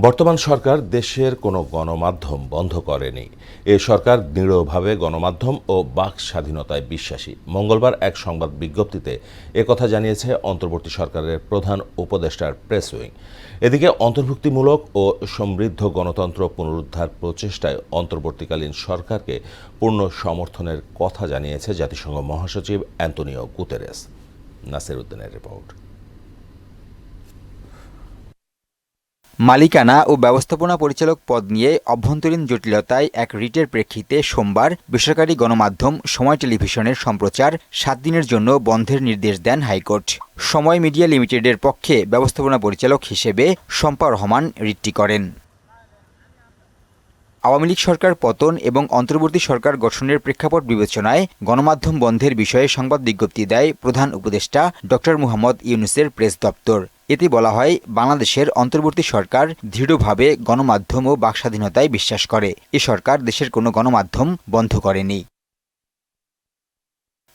বর্তমান সরকার দেশের কোনো গণমাধ্যম বন্ধ করেনি। এ সরকার দৃঢ়ভাবে গণমাধ্যম ও বাক স্বাধীনতায় বিশ্বাসী। মঙ্গলবার এক সংবাদ বিজ্ঞপ্তিতে একথা জানিয়েছে অন্তর্বর্তী সরকারের প্রধান উপদেষ্টার প্রেস উইং। এদিকে অন্তর্ভুক্তিমূলক ও সমৃদ্ধ গণতন্ত্র পুনরুদ্ধার প্রচেষ্টায় অন্তর্বর্তীকালীন সরকারকে পূর্ণ সমর্থনের কথা জানিয়েছে জাতিসংঘ মহাসচিব অ্যান্তোনিও গুতেরেস। নাসির উদ্দিনের রিপোর্ট। মালিকানা ও ব্যবস্থাপনা পরিচালক পদ নিয়ে অভ্যন্তরীণ জটিলতায় এক রিটের প্রেক্ষিতে সোমবার বেসরকারি গণমাধ্যম সময় টেলিভিশনের সম্প্রচার ৭ দিনের জন্য বন্ধের নির্দেশ দেন হাইকোর্ট। সময় মিডিয়া লিমিটেডের পক্ষে ব্যবস্থাপনা পরিচালক হিসেবে শম্পা রহমান রিটটি করেন। আওয়ামী লীগ সরকার পতন এবং অন্তর্বর্তী সরকার গঠনের প্রেক্ষাপট বিবেচনায় গণমাধ্যম বন্ধের বিষয়ে সংবাদ বিজ্ঞপ্তি দেয় প্রধান উপদেষ্টা ড. মুহাম্মদ ইউনূসের প্রেস দপ্তর। এতে বলা হয়, বাংলাদেশের অন্তর্বর্তী সরকার দৃঢ়ভাবে গণমাধ্যম ও বাকস্বাধীনতায় বিশ্বাস করে। এ সরকার দেশের কোনো গণমাধ্যম বন্ধ করেনি।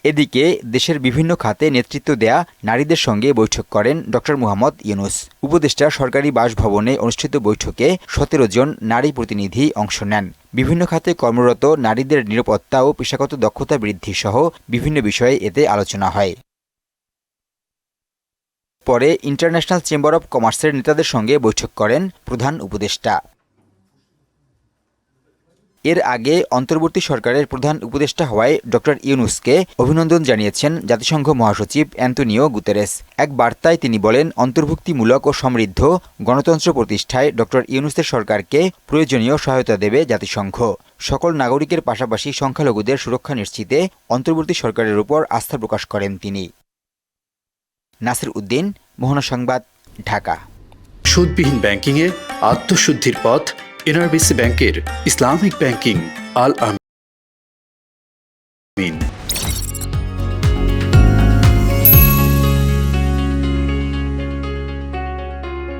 এদিকে দেশের বিভিন্ন খাতে নেতৃত্ব দেয়া নারীদের সঙ্গে বৈঠক করেন ড. মুহাম্মদ ইউনূস। উপদেষ্টা সরকারি বাসভবনে অনুষ্ঠিত বৈঠকে ১৭ জন নারী প্রতিনিধি অংশ নেন। বিভিন্ন খাতে কর্মরত নারীদের নিরাপত্তা ও পেশাগত দক্ষতা বৃদ্ধি সহ বিভিন্ন বিষয়ে এতে আলোচনা হয়। পরে ইন্টারন্যাশনাল চেম্বার অব কমার্সের নেতাদের সঙ্গে বৈঠক করেন প্রধান উপদেষ্টা। এর আগে অন্তর্বর্তী সরকারের প্রধান উপদেষ্টা হওয়ায় ড. ইউনূসকে অভিনন্দন জানিয়েছেন জাতিসংঘ মহাসচিব অ্যান্তোনিও গুতেরেস। এক বার্তায় তিনি বলেন, অন্তর্ভুক্তিমূলক ও সমৃদ্ধ গণতন্ত্র প্রতিষ্ঠায় ড. ইউনূসের সরকারকে প্রয়োজনীয় সহায়তা দেবে জাতিসংঘ। সকল নাগরিকের পাশাপাশি সংখ্যালঘুদের সুরক্ষা নিশ্চিতে অন্তর্বর্তী সরকারের উপর আস্থা প্রকাশ করেন তিনি। নাসির উদ্দিন, মোহনা সংবাদ, ঢাকা। সুদবিহীন ব্যাংকিংয়ে আত্মশুদ্ধির পথ এনআরবিসি ব্যাংকের ইসলামিক ব্যাংকিং আল আমিন।